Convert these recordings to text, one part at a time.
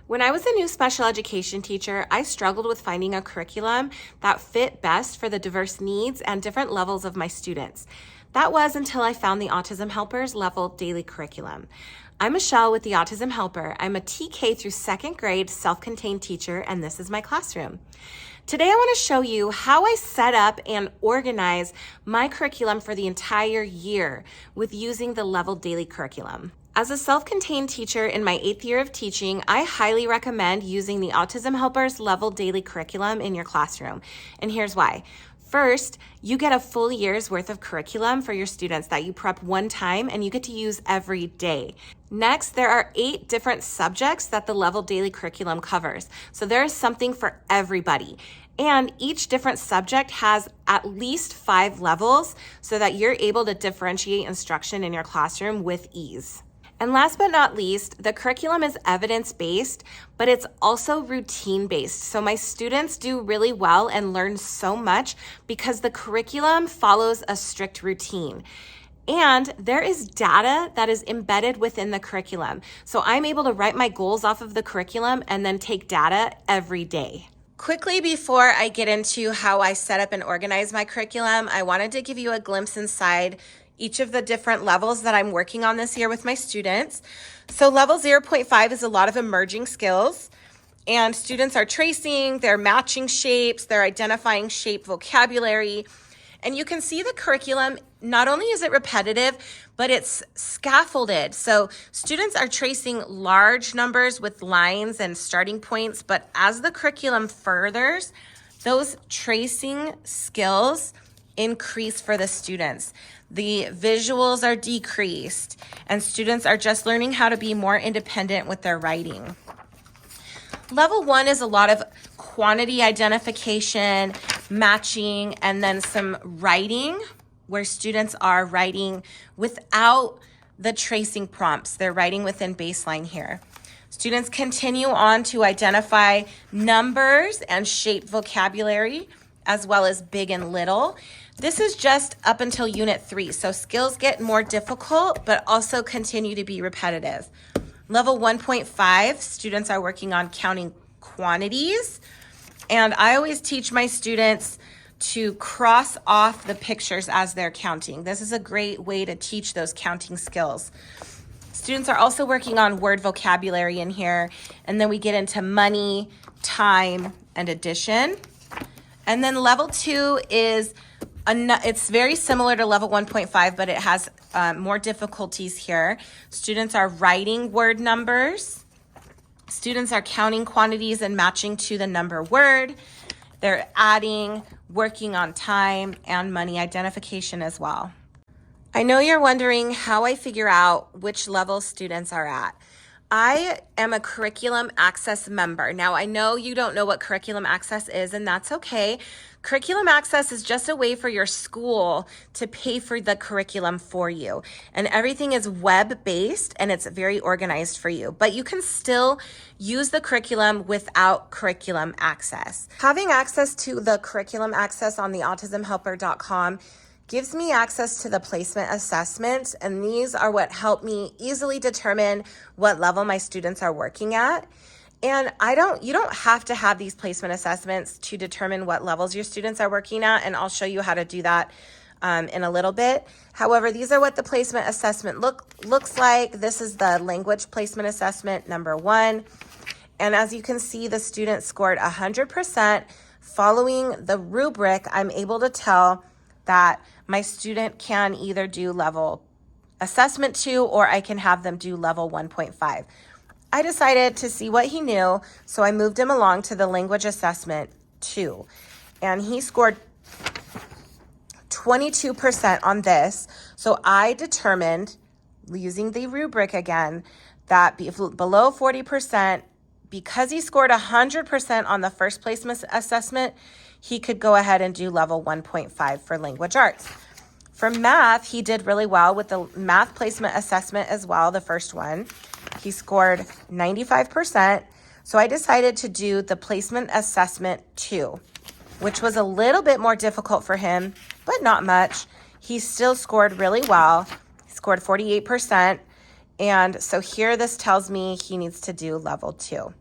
When I was a new special education teacher, I struggled with finding a curriculum that fit best for the diverse needs and different levels of my students. That was until I found the Autism Helper's level daily curriculum. I'm Michelle with the Autism Helper. I'm a TK through second grade self-contained teacher, and this is my classroom. Today, I want to show you how I set up and organize my curriculum for the entire year with using the level daily curriculum. As a self-contained teacher in my 8th year of teaching, I highly recommend using the Autism Helper's level daily curriculum in your classroom. And here's why. First, you get a full year's worth of curriculum for your students that you prep one time and you get to use every day. Next, there are 8 different subjects that the level daily curriculum covers. So there is something for everybody. And each different subject has at least 5 levels so that you're able to differentiate instruction in your classroom with ease. And last but not least, the curriculum is evidence-based, but it's also routine-based. So my students do really well and learn so much because the curriculum follows a strict routine. And there is data that is embedded within the curriculum. So I'm able to write my goals off of the curriculum and then take data every day. Quickly before I get into how I set up and organize my curriculum, I wanted to give you a glimpse inside each of the different levels that I'm working on this year with my students. So level 0.5 is a lot of emerging skills, and students are tracing, they're matching shapes, they're identifying shape vocabulary, and you can see the curriculum, not only is it repetitive, but it's scaffolded. So students are tracing large numbers with lines and starting points, but as the curriculum furthers, those tracing skills increase for the students. The visuals are decreased, and students are just learning how to be more independent with their writing. Level 1 is a lot of quantity identification, matching, and then some writing where students are writing without the tracing prompts. They're writing within baseline here. Students continue on to identify numbers and shape vocabulary, as well as big and little. This is just up until Unit 3, so skills get more difficult, but also continue to be repetitive. Level 1.5, students are working on counting quantities, and I always teach my students to cross off the pictures as they're counting. This is a great way to teach those counting skills. Students are also working on word vocabulary in here, and then we get into money, time, and addition. And then level 2 is, it's very similar to level 1.5, but it has more difficulties here. Students are writing word numbers. Students are counting quantities and matching to the number word. They're adding, working on time, and money identification as well. I know you're wondering how I figure out which level students are at. I am a Curriculum Access member. Now, I know you don't know what Curriculum Access is, and that's okay. Curriculum Access is just a way for your school to pay for the curriculum for you. And everything is web-based, and it's very organized for you. But you can still use the curriculum without Curriculum Access. Having access to the Curriculum Access on the autismhelper.com gives me access to the placement assessments, and these are what help me easily determine what level my students are working at. And you don't have to have these placement assessments to determine what levels your students are working at, and I'll show you how to do that in a little bit. However, these are what the placement assessment looks like. This is the language placement assessment number 1. And as you can see, the student scored 100%. Following the rubric, I'm able to tell that my student can either do level assessment 2 or I can have them do level 1.5. I decided to see what he knew, so I moved him along to the language assessment 2. And he scored 22% on this. So I determined, using the rubric again, that below 40%, because he scored 100% on the first placement assessment, he could go ahead and do level 1.5 for language arts. For math, he did really well with the math placement assessment as well, the first one. He scored 95%. So I decided to do the placement assessment 2, which was a little bit more difficult for him, but not much. He still scored really well. He scored 48%. And so here this tells me he needs to do level 2.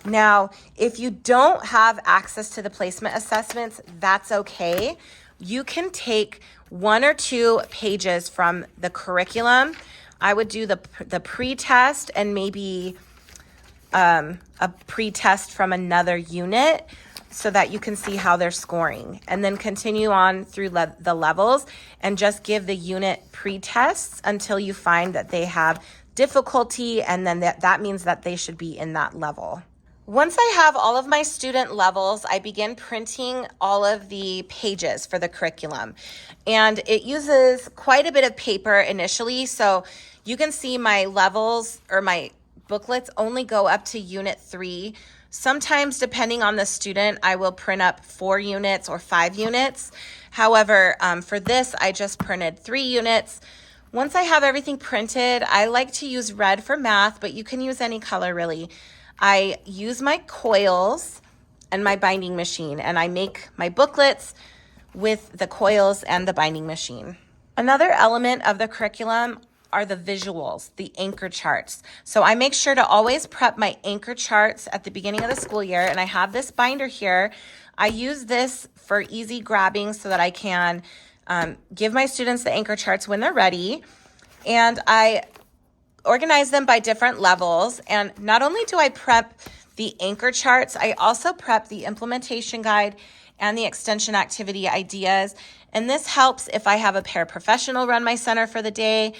Now, if you don't have access to the placement assessments, that's okay. You can take 1 or 2 pages from the curriculum. I would do the pre-test and maybe a pre-test from another unit so that you can see how they're scoring, and then continue on through the levels and just give the unit pre-tests until you find that they have difficulty, and then that means that they should be in that level. Once I have all of my student levels, I begin printing all of the pages for the curriculum. And it uses quite a bit of paper initially, so you can see my levels or my booklets only go up to Unit 3. Sometimes, depending on the student, I will print up 4 units or 5 units. However, for this, I just printed 3 units. Once I have everything printed, I like to use red for math, but you can use any color really. I use my coils and my binding machine, and I make my booklets with the coils and the binding machine. Another element of the curriculum are the visuals, the anchor charts. So I make sure to always prep my anchor charts at the beginning of the school year, and I have this binder here. I use this for easy grabbing so that I can give my students the anchor charts when they're ready, and I organize them by different levels. And not only do I prep the anchor charts, I also prep the implementation guide and the extension activity ideas. And this helps if I have a paraprofessional run my center for the day,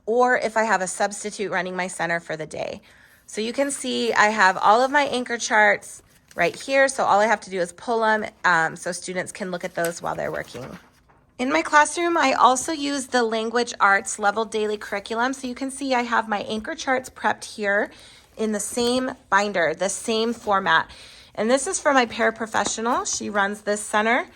or if I have a substitute running my center for the day. So you can see I have all of my anchor charts right here. So all I have to do is pull them so students can look at those while they're working. In my classroom, I also use the language arts level daily curriculum. So you can see I have my anchor charts prepped here in the same binder, the same format. And this is for my paraprofessional. She runs this center,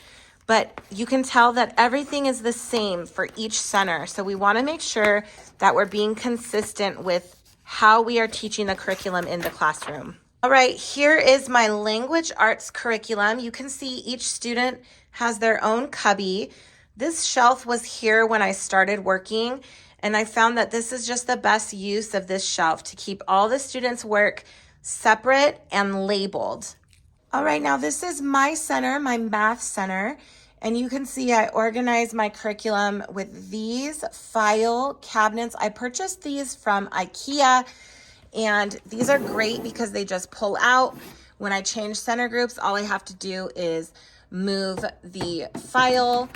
but you can tell that everything is the same for each center. So we want to make sure that we're being consistent with how we are teaching the curriculum in the classroom. All right, here is my language arts curriculum. You can see each student has their own cubby. This shelf was here when I started working, and I found that this is just the best use of this shelf to keep all the students' work separate and labeled. All right, now this is my center, my math center, and you can see I organize my curriculum with these file cabinets. I purchased these from IKEA, and these are great because they just pull out. When I change center groups, all I have to do is move the file,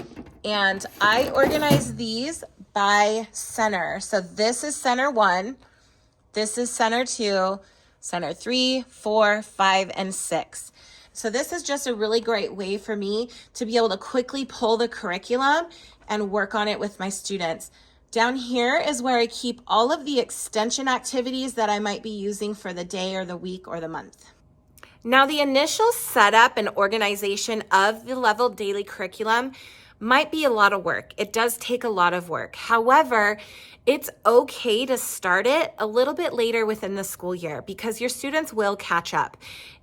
and I organize these by center. So this is center 1, this is center 2, center 3, 4, 5, and 6. So this is just a really great way for me to be able to quickly pull the curriculum and work on it with my students. Down here is where I keep all of the extension activities that I might be using for the day or the week or the month. Now, the initial setup and organization of the level daily curriculum might be a lot of work. It does take a lot of work. However, it's okay to start it a little bit later within the school year because your students will catch up.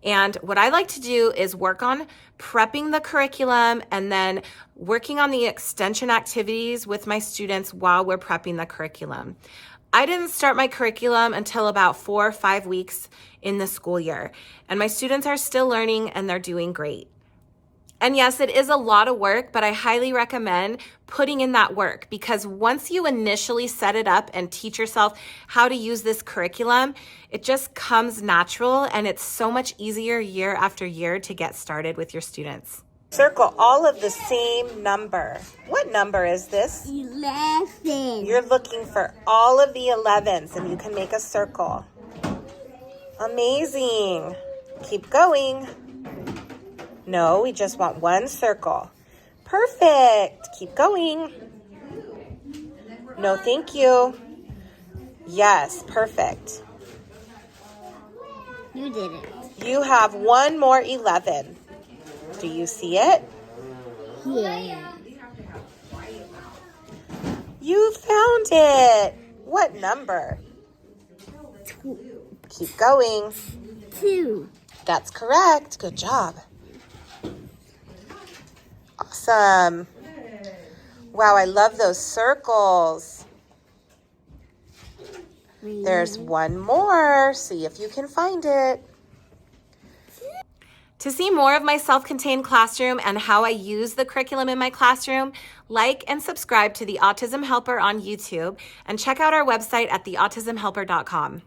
And what I like to do is work on prepping the curriculum and then working on the extension activities with my students while we're prepping the curriculum. I didn't start my curriculum until about 4 or 5 weeks in the school year, and my students are still learning and they're doing great. And yes, it is a lot of work, but I highly recommend putting in that work because once you initially set it up and teach yourself how to use this curriculum, it just comes natural and it's so much easier year after year to get started with your students. Circle all of the same number. What number is this? 11. You're looking for all of the 11s and you can make a circle. Amazing. Keep going. No, we just want one circle. Perfect. Keep going. No, thank you. Yes, perfect. You did it. You have one more 11. Do you see it? Yeah. You found it. What number? 2. Keep going. 2. That's correct. Good job. Awesome. Wow, I love those circles. There's one more. See if you can find it. To see more of my self-contained classroom and how I use the curriculum in my classroom, like and subscribe to the Autism Helper on YouTube and check out our website at theautismhelper.com.